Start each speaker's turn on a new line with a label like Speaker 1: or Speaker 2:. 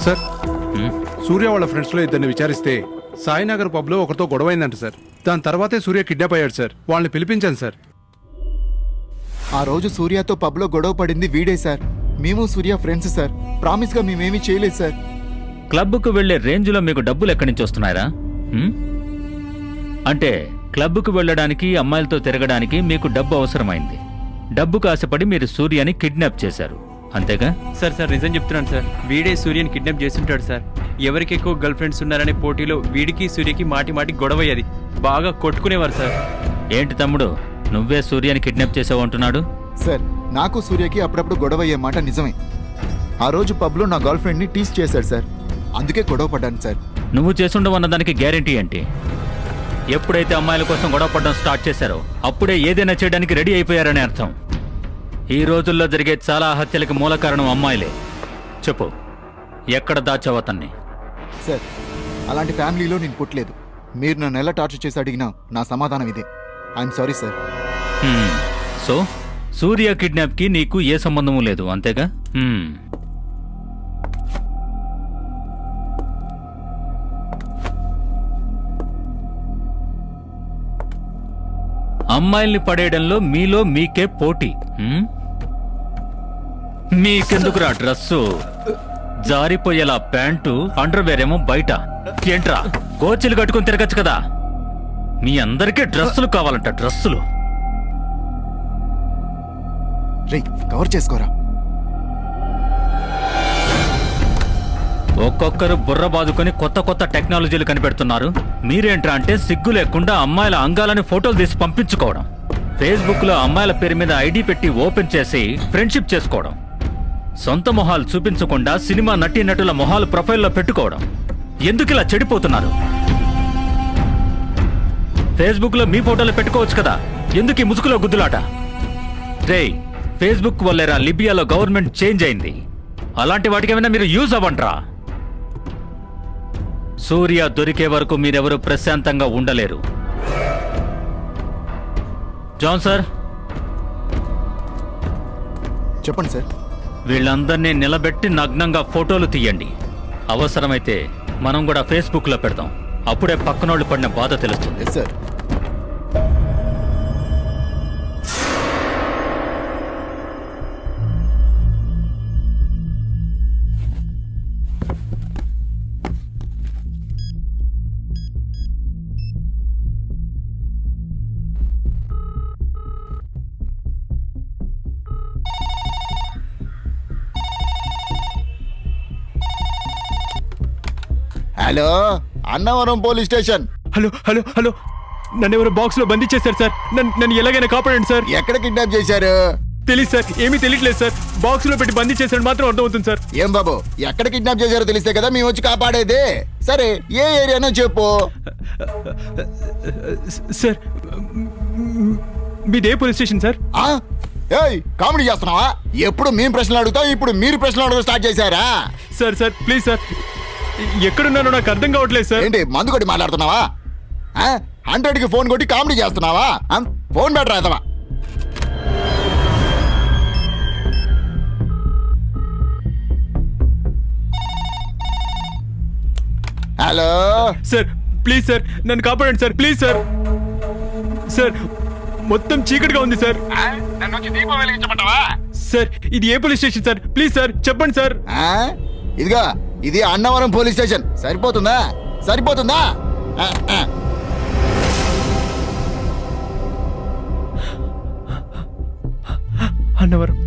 Speaker 1: Sir సూర్య వాళ్ళ ఫ్రెండ్స్లో ఇద్దరిని విచారిస్తే సాయినగర్ పబ్లో ఒకరితో గొడవైందంట సార్. దాని తర్వాతే సూర్య కిడ్నాప్ అయ్యాడు సార్. వాళ్ళని పిలిపించాను సార్.
Speaker 2: ఆ రోజు సూర్యతో పబ్లో గొడవ పడింది వీడే సార్. మేము సూర్య ఫ్రెండ్స్ సార్. ప్రామిస్గా మేమేమీ చేయలేదు సార్.
Speaker 3: క్లబ్కు వెళ్లే రేంజ్లో మీకు డబ్బులు ఎక్కడి నుంచి వస్తున్నాయరా? అంటే క్లబ్కు వెళ్ళడానికి అమ్మాయిలతో తిరగడానికి మీకు డబ్బు అవసరమైంది. డబ్బుకు ఆశపడి మీరు సూర్యని కిడ్నాప్ చేశారు, అంతేగా?
Speaker 4: సార్ నిజం చెప్తున్నాను సార్. వీడే సూర్యని కిడ్నాప్ చేస్తుంటాడు సార్. ఎవరికి ఎక్కువ గర్ల్ ఫ్రెండ్స్ ఉన్నారనే పోటీలో వీడికి సూర్యకి మాటి గొడవయ్యేది. బాగా కొట్టుకునేవారు సార్.
Speaker 3: ఏంటి తమ్ముడు, నువ్వే సూర్యని కిడ్నాప్ చేసావు అంటున్నాడు?
Speaker 2: సార్, నాకు సూర్యకి అప్పుడప్పుడు గొడవ అయ్యే మాట నిజమే. ఆ రోజు పబ్లో నా గర్ల్ ఫ్రెండ్ని టీస్ చేశాడు సార్. అందుకే గొడవ పడ్డాను సార్.
Speaker 3: నువ్వు చేసుండవన్న దానికి గ్యారెంటీ ఏంటి? ఎప్పుడైతే అమ్మాయిల కోసం గొడవ పడడం స్టార్ట్ చేశారో అప్పుడే ఏదైనా చేయడానికి రెడీ అయిపోయారనే అర్థం. ఈ రోజుల్లో జరిగే చాలా హత్యలకు మూల కారణం అమ్మాయిలే. చెప్పు, ఎక్కడ దాచావు అతన్ని?
Speaker 2: సార్, అలాంటి ఫ్యామిలీలో నేను పుట్టలేదు. మీరు నన్ను ఎలా టార్చర్ చేసి అడిగినా నా సమాధానం ఇదే. I'm sorry sir.
Speaker 3: సో సూర్య కిడ్నాప్కి నీకు ఏ సంబంధము లేదు, అంతేగా? అమ్మాయిల్ని పడేయడంలో మీలో మీకే పోటీ. మీకెందుకురా డ్రస్సు? జారిపోయేలా ప్యాంటు, అండర్వేర్ ఏమో బయట. ఏంట్రా గోచిలు కట్టుకుని తిరగచ్చు కదా? మీ అందరికీ డ్రస్సులు కావాలంట, డ్రస్సులు.
Speaker 2: రే, కవర్ చేసుకోరా.
Speaker 3: ఒక్కొక్కరు బుర్ర బాదుకొని కొత్త టెక్నాలజీలు కనిపెడుతున్నారు. మీరేంట్రా అంటే సిగ్గు లేకుండా అమ్మాయిల అంగాలని ఫోటోలు తీసి పంపించుకోవడం, ఫేస్బుక్ లో అమ్మాయిల పేరు మీద ఐడి పెట్టి ఓపెన్ చేసి ఫ్రెండ్షిప్ చేసుకోవడం, సొంత మొహాలు చూపించకుండా సినిమా నటీనటుల మొహాలు ప్రొఫైల్లో పెట్టుకోవడం. ఎందుకు ఇలా చెడిపోతున్నారు? ఫేస్బుక్ లో మీ ఫోటోలు పెట్టుకోవచ్చు కదా, ఎందుకు ఈ ముసుగులో గుద్దులాట? రేయ్, ఫేస్బుక్ వల్లేరా లిబియాలో గవర్నమెంట్ చేంజ్ అయింది. అలాంటి వాటికేమైనా మీరు యూజ్ అవ్వంట్రా. సూర్య దొరికే వరకు మీరెవరూ ప్రశాంతంగా ఉండలేరు. జాన్ సార్,
Speaker 2: చెప్పండి సార్.
Speaker 3: వీళ్ళందరినీ నిలబెట్టి నగ్నంగా ఫోటోలు తీయండి. అవసరమైతే మనం కూడా ఫేస్బుక్ లో పెడతాం. అప్పుడే పక్కనోళ్ళు పడిన బాధ తెలుస్తుంది.
Speaker 2: Yes sir. Hello, Annavaram police station.
Speaker 4: Hello, నన్ను ఎవరు బాక్స్ లో బంధించేశారు సార్. నన్ను ఎలాగైనా కాపాడండి సార్.
Speaker 2: ఎక్కడ కిడ్నాప్ చేశారు?
Speaker 4: తెలియదు సార్, ఏమీ తెలియట్లేదు సార్. బాక్స్ లో పెట్టి బంధించేశాడు మాత్రం అర్థమవుతుంది సార్.
Speaker 2: ఏం బాబు, ఎక్కడ కిడ్నాప్ చేశారో తెలిస్తే కదా మేము వచ్చి కాపాడేది. సరే, ఏ ఏరియానో చెప్పు.
Speaker 4: సార్, మీదే పోలీస్ స్టేషన్ సార్?
Speaker 2: ఏయ్, కామెడీ చేస్తున్నావా? ఎప్పుడు మేము ప్రశ్నలు అడుగుతాం, ఇప్పుడు మీరు ప్రశ్నలు అడగడం స్టార్ట్ చేశారా?
Speaker 4: సార్ ప్లీజ్ సార్, ఎక్కడున్నానో నాకు అర్థం కావట్లేదు సార్.
Speaker 2: ఏంటి మందు కొట్టి మాట్లాడుతున్నావా? 100కి ఫోన్ కొట్టి కామెడీ చేస్తున్నావా? ఫోన్ బెటర్ అవుతావా? హలో
Speaker 4: సార్, ప్లీజ్ సార్, నన్ను కాపాడండి సార్, ప్లీజ్ సార్. సార్, మొత్తం చీకటిగా ఉంది సార్. సార్, ఇది ఏ police station sir? Please sir, చెప్పండి సార్.
Speaker 2: ఇదిగా, ఇది అన్నవరం పోలీస్ స్టేషన్. సరిపోతుందా?
Speaker 4: అన్నవరం.